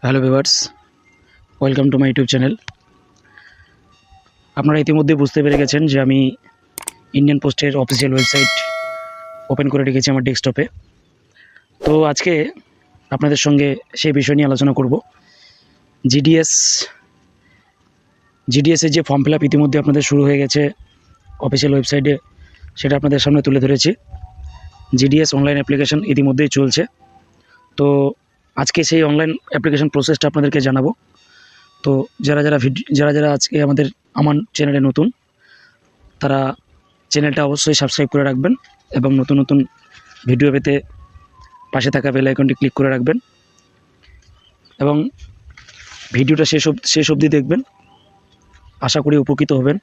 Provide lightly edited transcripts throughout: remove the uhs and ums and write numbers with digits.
Hello viewers, welcome to my YouTube channel. আপনারা ইতিমধ্যে বুঝতে পেরে গেছেন যে আমি ইন্ডিয়ান পোস্টের অফিসিয়াল ওয়েবসাইট ওপেন করে রেখেছি আমার ডেস্কটপে। তো আজকে আপনাদের সঙ্গে সেই বিষয় নিয়ে আলোচনা করব। জিডিএসের যে ফর্ম ফিল আপ ইতিমধ্যে আপনাদের শুরু হয়ে গেছে অফিসিয়াল ওয়েবসাইটে, সেটা আপনাদের সামনে তুলে ধরেছি। জিডিএস অনলাইন অ্যাপ্লিকেশন ইতিমধ্যেই চলছে। তো আজকে সেই অনলাইন অ্যাপ্লিকেশন প্রসেসটা আপনাদেরকে জানাবো। তো যারা আজকে আমার চ্যানেলে নতুন, তারা চ্যানেলটা অবশ্যই সাবস্ক্রাইব করে রাখবেন এবং নতুন নতুন ভিডিও পেতে পাশে থাকা বেল আইকনটি ক্লিক করে রাখবেন এবং ভিডিওটা শেষ অবধি দেখবেন। আশা করি উপকৃত হবেন।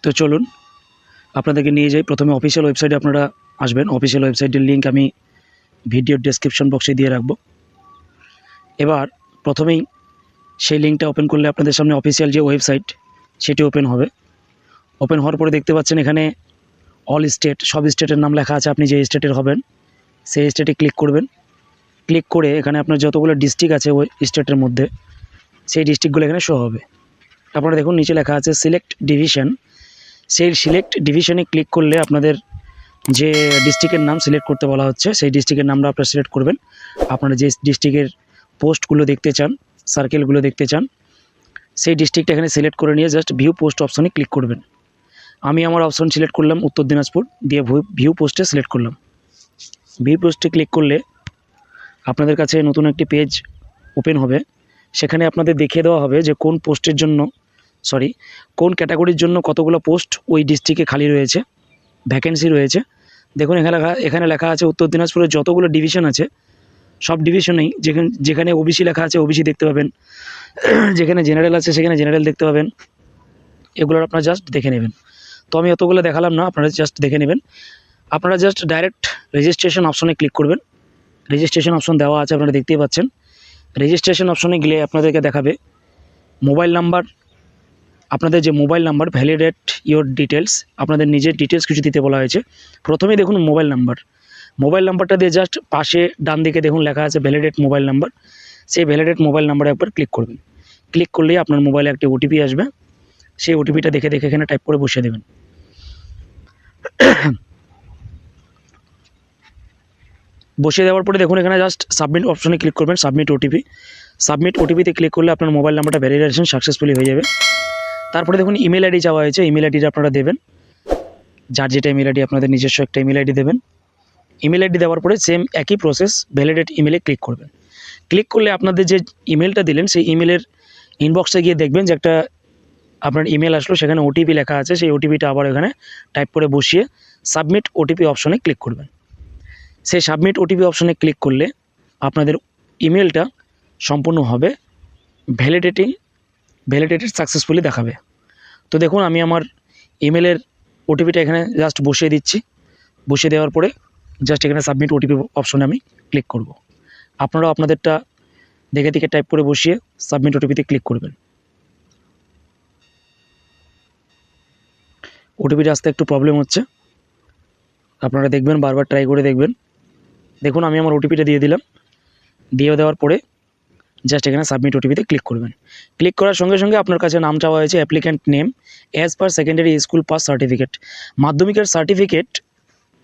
তো চলুন আপনাদেরকে নিয়ে যাই। প্রথমে অফিসিয়াল ওয়েবসাইটে আপনারা আসবেন। অফিসিয়াল ওয়েবসাইটের লিঙ্ক আমি ভিডিওর ডেসক্রিপশন বক্সে দিয়ে রাখবো। এবার প্রথমেই সেই লিঙ্কটা ওপেন করলে আপনাদের সামনে অফিসিয়াল যে ওয়েবসাইট সেটি ওপেন হবে। ওপেন হওয়ার পরে দেখতে পাচ্ছেন এখানে অল স্টেট, সব স্টেটের নাম লেখা আছে। আপনি যে স্টেটের হবেন সেই স্টেটে ক্লিক করবেন। ক্লিক করে এখানে আপনার যতগুলো ডিস্ট্রিক্ট আছে ওই স্টেটের মধ্যে, সেই ডিস্ট্রিক্টগুলো এখানে শো হবে। আপনারা দেখুন নিচে লেখা আছে সিলেক্ট ডিভিশন। সেই সিলেক্ট ডিভিশনে ক্লিক করলে আপনাদের যে ডিস্ট্রিক্টের নাম সিলেক্ট করতে বলা হচ্ছে সেই ডিস্ট্রিক্টের নামটা আপনারা সিলেক্ট করবেন। আপনারা যে ডিস্ট্রিক্টের পোস্টগুলো দেখতে চান, সার্কেলগুলো দেখতে চান, সেই ডিস্ট্রিক্টটা এখানে সিলেক্ট করে নিয়ে জাস্ট ভিউ পোস্ট অপশনে ক্লিক করবেন। আমি আমার অপশন সিলেক্ট করলাম উত্তর দিনাজপুর, দিয়ে ভিউ পোস্টে সিলেক্ট করলাম। ভিউ পোস্টে ক্লিক করলে আপনাদের কাছে নতুন একটি পেজ ওপেন হবে। সেখানে আপনাদের দেখিয়ে দেওয়া হবে যে কোন পোস্টের জন্য কোন ক্যাটাগরির জন্য কতগুলো পোস্ট ওই ডিস্ট্রিক্টে খালি রয়েছে, ভ্যাকেন্সি রয়েছে। দেখুন এখানে লেখা আছে উত্তর দিনাজপুরের যতগুলো ডিভিশন আছে সব ডিভিশনেই যেখানে ওবিসি লেখা আছে ওবিসি দেখতে পাবেন, যেখানে জেনারেল আছে সেখানে জেনারেল দেখতে পাবেন। এগুলোর আপনারা জাস্ট দেখে নেবেন। তো আমি অতগুলো দেখালাম না, আপনারা জাস্ট দেখে নেবেন। আপনারা জাস্ট ডাইরেক্ট রেজিস্ট্রেশন অপশনে ক্লিক করবেন। রেজিস্ট্রেশন অপশন দেওয়া আছে, আপনারা দেখতেই পাচ্ছেন। রেজিস্ট্রেশন অপশনে গেলে আপনাদেরকে দেখাবে মোবাইল নাম্বার। আপনাদের যে mobile number, validate your details, আপনাদের নিজের ডিটেলস কিছু দিতে বলা হয়েছে। প্রথমেই দেখুন মোবাইল নাম্বারটা দিয়ে জাস্ট পাশে ডান দিকে দেখুন লেখা আছে ভ্যালিডেট মোবাইল নাম্বার। সেই ভ্যালিডেট মোবাইল নাম্বারে একবার ক্লিক করবেন। ক্লিক করলেই আপনার মোবাইলে একটি ওটিপি আসবে। সেই ওটিপিটা দেখে এখানে টাইপ করে বসিয়ে দেবেন। বসিয়ে দেওয়ার পরে দেখুন এখানে জাস্ট সাবমিট অপশনে ক্লিক করবেন। সাবমিট ওটিপিতে ক্লিক করলে আপনার মোবাইল নাম্বারটা ভ্যালিডেশন সাকসেসফুলি হয়ে যাবে। তারপরে দেখুন ইমেল আইডি চাওয়া হয়েছে, ইমেল আইডিটা আপনারা দেবেন। যার যেটা ইমেল আইডি, আপনাদের নিজস্ব একটা ইমেল আইডি দেবেন। ইমেল আইডি দেওয়ার পরে সেম একই প্রসেস, ভ্যালিডেট ইমেলে ক্লিক করবেন। ক্লিক করলে আপনাদের যে ইমেলটা দিলেন সেই ইমেলের ইনবক্সে গিয়ে দেখবেন যে একটা আপনার ইমেল আসলো, সেখানে ওটিপি লেখা আছে। সেই ওটিপিটা আবার এখানে টাইপ করে বসিয়ে সাবমিট ওটিপি অপশনে ক্লিক করবেন। সেই সাবমিট ওটিপি অপশনে ক্লিক করলে আপনাদের ইমেলটা সম্পূর্ণভাবে ভ্যালিডেটেড সাকসেসফুলি দেখাবে। তো দেখুন আমি আমার ইমেলের ওটিপিটা এখানে জাস্ট বসিয়ে দিচ্ছি। বসিয়ে দেওয়ার পরে জাস্ট এখানে সাবমিট ওটিপি অপশনে আমি ক্লিক করব। আপনারাও আপনাদেরটা দেখে টাইপ করে বসিয়ে সাবমিট ওটিপিতে ক্লিক করবেন। ওটিপিটা আসতে একটু প্রবলেম হচ্ছে, আপনারা দেখবেন, বারবার ট্রাই করে দেখবেন। দেখুন আমি আমার ওটিপিটা দিয়ে দিলাম। দিয়ে দেওয়ার পরে জাস্ট এখানে সাবমিট ওটিপিতে ক্লিক করবেন। ক্লিক করার সঙ্গে সঙ্গে আপনার কাছে নাম চাওয়া হয়েছে applicant name as per secondary school pass certificate. মাধ্যমিকের সার্টিফিকেট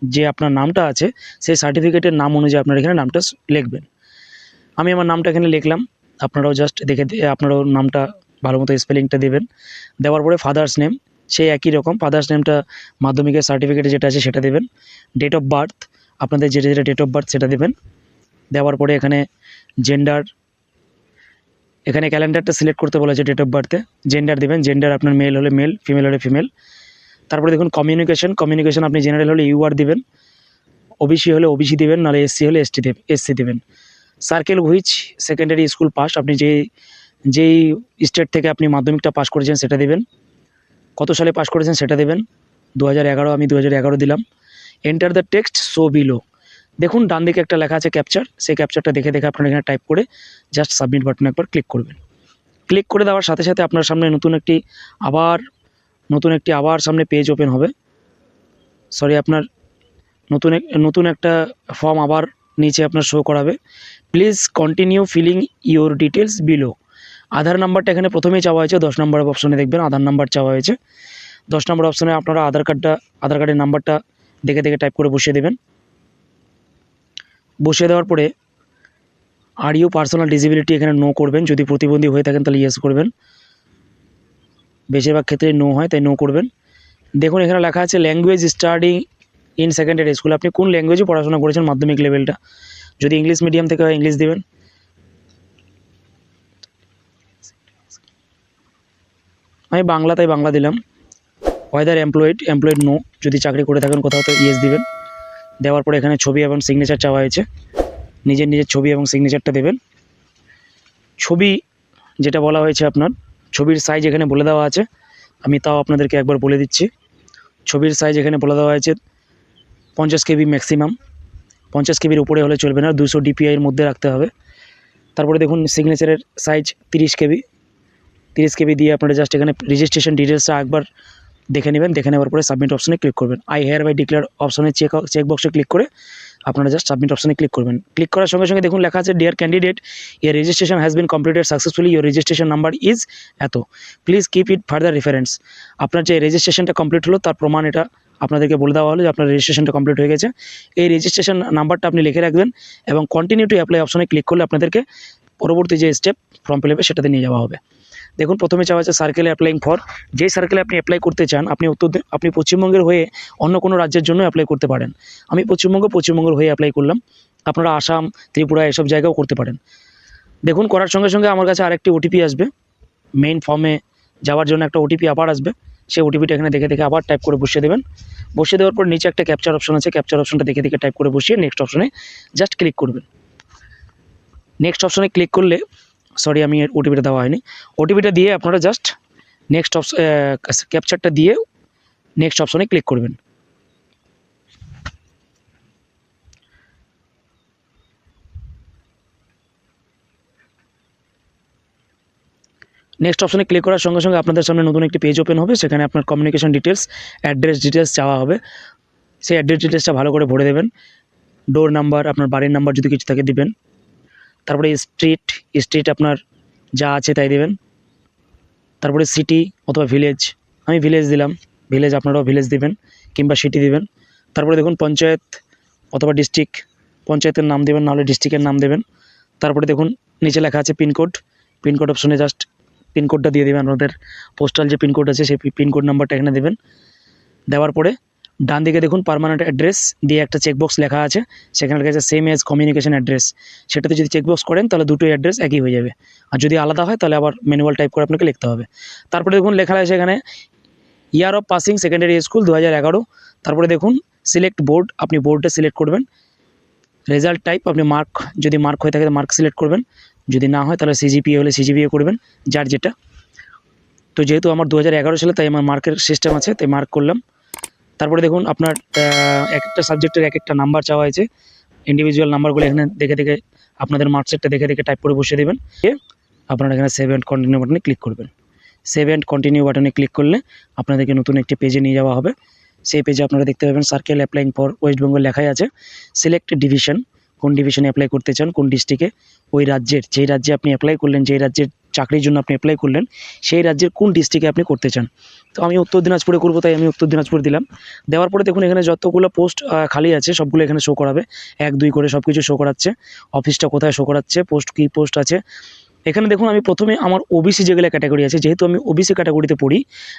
যে আপনার নামটা আছে সেই সার্টিফিকেটের নাম অনুযায়ী আপনার এখানে নামটা লিখবেন। আমি আমার নামটা এখানে লিখলাম। আপনারাও জাস্ট আপনারাও নামটা ভালো মতো স্পেলিংটা দেবেন। দেওয়ার পরে ফাদার্স নেম সেই একই রকম, ফাদার্স নেমটা মাধ্যমিকের সার্টিফিকেটে যেটা আছে সেটা দেবেন। ডেট অফ বার্থ আপনাদের যেটা ডেট অফ বার্থ সেটা দেবেন। দেওয়ার পরে এখানে জেন্ডার, এখানে ক্যালেন্ডারটা সিলেক্ট করতে বলা হয়েছে। ডেট অফ বার্থে জেন্ডার দেবেন। জেন্ডার আপনার মেল হলে মেল, ফিমেল হলে ফিমেল। তারপরে দেখুন কমিউনিকেশন আপনি জেনারেল হলে ইউআর দিবেন, ওবিসি হলে ওবিসি দেবেন, নাহলে এসসি হলে এসসি দেবেন। Circle which secondary school pass, আপনি যেই স্টেট থেকে আপনি মাধ্যমিকটা পাস করেছেন সেটা দেবেন। কত সালে পাস করেছেন সেটা দেবেন। 2011, আমি 2011 দিলাম। Enter the text so below. দেখুন ডান দিকে একটা লেখা আছে ক্যাপচার, সেই ক্যাপচারটা দেখে আপনারা এখানে টাইপ করে জাস্ট সাবমিট বাটনে একবার ক্লিক করবেন। ক্লিক করে দেওয়ার সাথে সাথে আপনার সামনে নতুন একটি আবার সামনে পেজ ওপেন হবে। আপনার নতুন একটা ফর্ম আবার নিচে আপনার শো করাবে please continue filling your details below. Aadhaar নাম্বারটা এখানে প্রথমেই চাওয়া হয়েছে, 10 নম্বর অপশনে দেখবেন আধার নাম্বার চাওয়া হয়েছে। 10 নম্বর অপশনে আপনারা আধার কার্ডের নাম্বারটা দেখে দেখে টাইপ করে বসিয়ে দেবেন। বসিয়ে দেওয়ার পরে আর ইউ পার্সোনাল ডিসেবিলিটি এখানে নো করবেন, যদি প্রতিবন্ধী হয়ে থাকেন তাহলে ইয়েস করবেন, বেশিরভাগ ক্ষেত্রে নো হয় তাই নো করবেন। দেখুন এখানে লেখা আছে language studying in secondary school, আপনি কোন ল্যাঙ্গুয়েজে পড়াশোনা করেছেন মাধ্যমিক লেভেলটা, যদি ইংলিশ মিডিয়াম থেকে হয় ইংলিশ দেবেন। আমি বাংলা তাই বাংলা দিলাম। ওয়েদার এমপ্লয়েড নো, যদি চাকরি করে থাকেন কোথাও তো ইয়েস দিবেন। দেওয়ার পরে এখানে ছবি এবং সিগনেচার চাওয়া হয়েছে, নিজের ছবি এবং সিগনেচারটা দেবেন। ছবি যেটা বলা হয়েছে আপনার ছবির সাইজ এখানে বলে দেওয়া আছে, আমি তাও আপনাদেরকে একবার বলে দিচ্ছি। ছবির সাইজ এখানে বলে দেওয়া হয়েছে 50 কেবি ম্যাক্সিমাম, 50 কেবির উপরে হলে চলবে না, 200 DPI এর মধ্যে রাখতে হবে। তারপরে দেখুন সিগনেচারের সাইজ 30 কেবি, 30 কেবি দিয়ে আপনারা জাস্ট এখানে রেজিস্ট্রেশন ডিটেলসটা একবার দেখে নেবেন। দেখে নেওয়ার পরে সাবমিট অপশনে ক্লিক করবেন। আই হেয়ার বাই ডিক্লেয়ার অপশনে চেক বক্সে ক্লিক করে আপনারা জাস্ট সাবমিট অপশনে ক্লিক করবেন। ক্লিক করার সঙ্গে সঙ্গে দেখুন লেখা আছে dear candidate your registration has been completed successfully, your registration number is এত, please keep it further reference. আপনার যে রেজিস্ট্রেশনটা কমপ্লিট হলো তার প্রমাণ এটা আপনাদেরকে বলে দেওয়া হলো যে আপনার রেজিস্ট্রেশনটা কমপ্লিট হয়ে গেছে। এই রেজিস্ট্রেশন নাম্বারটা আপনি লিখে রাখবেন এবং কন্টিনিউ টু অ্যাপ্লাই অপশনে ক্লিক করলে আপনাদেরকে পরবর্তী যে স্টেপ ফর্ম ফিল আপে সেটাতে নিয়ে যাওয়া হবে। দেখুন প্রথমে চাওয়া আছে সার্কেলে অ্যাপ্লাইং ফর, যেই সার্কেলে আপনি অ্যাপ্লাই করতে চান আপনি পশ্চিমবঙ্গের হয়ে অন্য কোনো রাজ্যের জন্য অ্যাপ্লাই করতে পারেন। আমি পশ্চিমবঙ্গের হয়ে অ্যাপ্লাই করলাম, আপনারা আসাম, ত্রিপুরা এসব জায়গাও করতে পারেন। দেখুন করার সঙ্গে সঙ্গে আমার কাছে আরেকটি ওটিপি আসবে, মেইন ফর্মে যাওয়ার জন্য একটা ওটিপি আবার আসবে, সেই ওটিপিটা এখানে দেখে দেখে আবার টাইপ করে বসিয়ে দেবেন। বসিয়ে দেওয়ার পর নিচে একটা ক্যাপচার অপশন আছে, ক্যাপচার অপশনটা দেখে দেখে টাইপ করে বসিয়ে নেক্সট অপশনে জাস্ট ক্লিক করবেন। নেক্সট অপশনে ক্লিক করলে আমি ওটিপিটা দেওয়া হয়নি, ওটিপিটা দিয়ে আপনারা জাস্ট নেক্সট ক্যাপচারটা দিয়ে নেক্সট অপশনে ক্লিক করবেন। নেক্সট অপশনে ক্লিক করার সঙ্গে সঙ্গে আপনাদের সামনে নতুন একটি পেজ ওপেন হবে, সেখানে আপনার কমিউনিকেশন ডিটেলস, অ্যাড্রেস ডিটেলস চাওয়া হবে। সেই অ্যাড্রেস ডিটেলসটা ভালো করে ভরে দেবেন, ডোর নাম্বার, আপনার বাড়ির নাম্বার যদি কিছু থাকে দিবেন। তারপরে স্ট্রিট আপনার যা আছে তাই দেবেন। তারপরে সিটি অথবা ভিলেজ, আমি ভিলেজ দিলাম, ভিলেজ আপনারাও ভিলেজ দিবেন কিংবা সিটি দিবেন। তারপরে দেখুন পঞ্চায়েত অথবা ডিস্ট্রিক্ট, পঞ্চায়েতের নাম দেবেন, নাহলে ডিস্ট্রিক্টের নাম দেবেন। তারপরে দেখুন নিচে লেখা আছে পিনকোড অপশনে জাস্ট পিনকোডটা দিয়ে দেবেন, আপনাদের পোস্টাল যে পিনকোড আছে সেই পিনকোড নাম্বারটা এখানে দেবেন। দেওয়ার পরে ডান দিকে দেখুন পার্মানেন্ট অ্যাড্রেস দিয়ে একটা চেকবক্স লেখা আছে, সেখানে লেখা আছে সেম এজ কমিউনিকেশন অ্যাড্রেস, সেটাতে যদি চেকবক্স করেন তাহলে দুটোই অ্যাড্রেস একই হয়ে যাবে, আর যদি আলাদা হয় তাহলে আবার ম্যানুয়াল টাইপ করে আপনাকে লিখতে হবে। তারপরে দেখুন লেখা আছে এখানে year of passing secondary school 2011। তারপরে দেখুন সিলেক্ট বোর্ড, আপনি বোর্ডটা সিলেক্ট করবেন। রেজাল্ট টাইপ আপনি যদি মার্ক হয়ে থাকে মার্ক সিলেক্ট করবেন, যদি না হয় তাহলে সিজিপিএ হলে সিজিপিএ করবেন, যার যেটা। তো যেহেতু আমার 2011 সালে তাই আমার মার্কের সিস্টেম আছে তাই মার্ক করলাম। তারপরে দেখুন আপনার এক একটা সাবজেক্টের এক একটা নাম্বার চাওয়া হয়েছে, ইন্ডিভিজুয়াল নাম্বারগুলো এখানে দেখে দেখে আপনাদের মার্কশিটটা দেখে দেখে টাইপ করে বসিয়ে দেবেন। আপনারা এখানে সেভ অ্যান্ড কন্টিনিউ বাটনে ক্লিক করবেন। সেভ অ্যান্ড কন্টিনিউ বাটনে ক্লিক করলে আপনাদেরকে নতুন একটি পেজে নিয়ে যাওয়া হবে। সেই পেজে আপনারা দেখতে পাবেন circle applying for West Bengal লেখাই আছে, সিলেক্ট ডিভিশন, কোন ডিভিশনে অ্যাপ্লাই করতে চান, কোন ডিস্ট্রিক্টে, ওই রাজ্যের যেই রাজ্যে আপনি অ্যাপ্লাই করলেন, যেই রাজ্যের চাকরির জন্য আপনি অ্যাপ্লাই করলেন সেই রাজ্যের কোন ডিস্ট্রিক্টে আপনি করতে চান। তো আমি উত্তর দিনাজপুরে করবো তাই আমি উত্তর দিনাজপুর দিলাম। দেওয়ার পরে দেখুন এখানে যতগুলো পোস্ট খালি আছে সবগুলো এখানে শো করাবে, 1 2 করে সব কিছু শো করাচ্ছে, অফিসটা কোথায় শো করাচ্ছে, পোস্ট কী পোস্ট আছে। এখানে দেখুন আমি প্রথমে আমার ওবিসি যেগুলো ক্যাটাগরি আছে, যেহেতু আমি ওবিসি ক্যাটাগরিতে পড়ি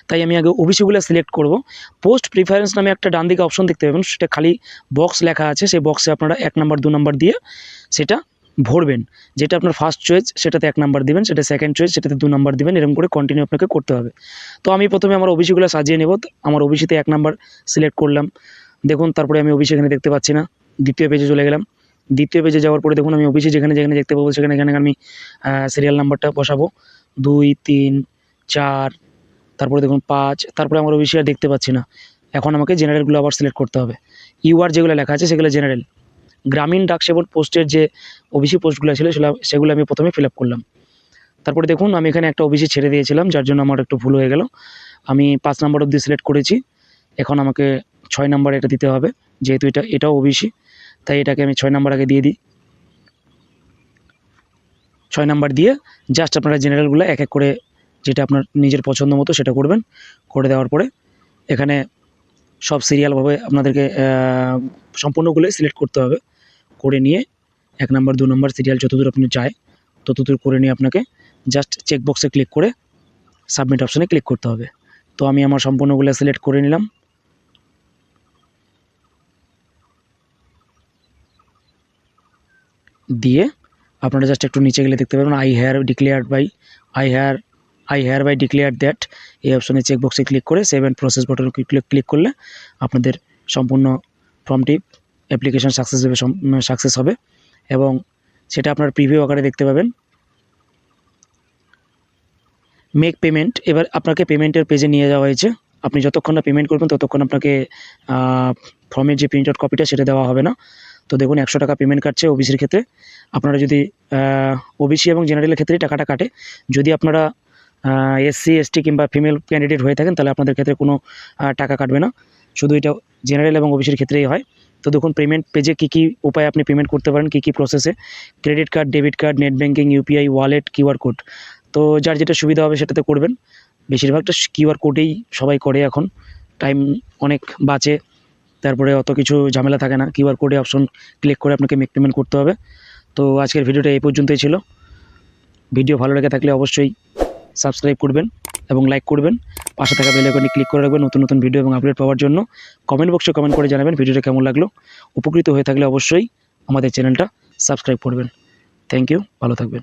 তাই আমি আগে ওবিসিগুলো সিলেক্ট করব। পোস্ট প্রিফারেন্স নামে একটা ডান দিকে অপশন দেখতে পাবেন, সেটা খালি বক্স লেখা আছে, সেই বক্সে আপনারা 1 নাম্বার 2 নাম্বার দিয়ে সেটা ভরবেন। যেটা আপনার ফার্স্ট চয়েস সেটাতে 1 নাম্বার দিবেন, সেটা সেকেন্ড চয়েস সেটাতে 2 নাম্বার দিবেন, এরকম করে কন্টিনিউ আপনাকে করতে হবে। তো আমি প্রথমে আমার ওবিসিগুলো সাজিয়ে নেব, আমার ওবিসিতে 1 নাম্বার সিলেক্ট করলাম। দেখুন তারপরে আমি ওবিসি এখানে দেখতে পাচ্ছি না, দ্বিতীয় পেজে চলে গেলাম। দ্বিতীয় পেজে যাওয়ার পরে দেখুন আমি ওবিসি যেখানে যেখানে দেখতে পাবো সেখানে এখানে আমি সিরিয়াল নাম্বারটা বসাবো 2 3 4, তারপরে দেখুন 5, তারপরে আমার ওবিসি আর দেখতে পাচ্ছি না। এখন আমাকে জেনারেলগুলো আবার সিলেক্ট করতে হবে। ইউআর যেগুলো লেখা আছে সেগুলো জেনারেল। গ্রামীণ ডাক সেবক পোস্টের যে ওবিসি পোস্টগুলো ছিল সেগুলো আমি প্রথমে ফিল আপ করলাম। তারপরে দেখুন আমি এখানে একটা ওবিসি ছেড়ে দিয়েছিলাম, যার জন্য আমার একটু ভুল হয়ে গেল। আমি 5 নাম্বার অবধি সিলেক্ট করেছি, এখন আমাকে 6 নাম্বার এটা দিতে হবে, যেহেতু এটাও ওবিসি। তাই এটাকে আমি 6 নাম্বার আগে দিয়ে দিই। 6 নাম্বার দিয়ে জাস্ট আপনারা জেনারেলগুলো এক এক করে যেটা আপনার নিজের পছন্দ মতো সেটা করবেন। করে দেওয়ার পরে এখানে সব সিরিয়ালভাবে আপনাদেরকে সম্পূর্ণগুলোই সিলেক্ট করতে হবে। করে নিয়ে 1 নাম্বার 2 নাম্বার সিরিয়াল যতদূর আপনি চায় ততদূর করে নিয়ে আপনাকে জাস্ট চেকবক্সে ক্লিক করে সাবমিট অপশানে ক্লিক করতে হবে। তো আমি আমার সম্পূর্ণগুলো সিলেক্ট করে নিলাম। দিয়ে আপনারা জাস্ট একটু নিচে গেলে দেখতে পাবেন I hereby declare that এই অপশানে চেকবক্সে ক্লিক করে সেভ অ্যান্ড প্রসেস বাটনে ক্লিক করলে আপনাদের সম্পূর্ণ ফর্মটি অ্যাপ্লিকেশন সাকসেস হবে এবং সেটা আপনার প্রিভিউ আকারে দেখতে পাবেন। মেক পেমেন্ট, এবার আপনাকে পেমেন্টের পেজে নিয়ে যাওয়া হয়েছে। আপনি যতক্ষণ না পেমেন্ট করবেন ততক্ষণ আপনাকে ফর্মের যে প্রিন্ট আউট কপিটা সেটা দেওয়া হবে না। তো দেখুন 100 টাকা পেমেন্ট কাটছে ওবিসির ক্ষেত্রে। আপনারা যদি ওবিসি এবং জেনারেলের ক্ষেত্রেই টাকাটা কাটে। যদি আপনারা এসসি এসটি কিংবা ফিমেল ক্যান্ডিডেট হয়ে থাকেন তাহলে আপনাদের ক্ষেত্রে কোনো টাকা কাটবে না, শুধু এটা জেনারেল এবং ওবিসির ক্ষেত্রেই হয়। তো দেখুন পেমেন্ট পেজে কী কী উপায়ে আপনি পেমেন্ট করতে পারেন, কী কী প্রসেসে, credit card, debit card, net banking, UPI, wallet, QR code. তো যার যেটা সুবিধা হবে সেটাতে করবেন। বেশিরভাগটা কিউআর কোডেই সবাই করে, এখন টাইম অনেক বাঁচে, তারপরে অত কিছু ঝামেলা থাকে না। কিউআর কোডে অপশন ক্লিক করে আপনাকে মেক পেমেন্ট করতে হবে। তো আজকের ভিডিওটা এই পর্যন্তই ছিল। ভিডিও ভালো লেগে থাকলে অবশ্যই সাবস্ক্রাইব করবেন এবং লাইক করবেন। পাশে থাকা বেল আইকনে ক্লিক করে রাখবেন নতুন নতুন ভিডিও এবং আপডেট পাওয়ার জন্য। কমেন্ট বক্সে কমেন্ট করে জানাবেন ভিডিওটা কেমন লাগলো। উপকৃত হয়ে থাকলে অবশ্যই আমাদের চ্যানেলটা সাবস্ক্রাইব করবেন। থ্যাংক ইউ, ভালো থাকবেন।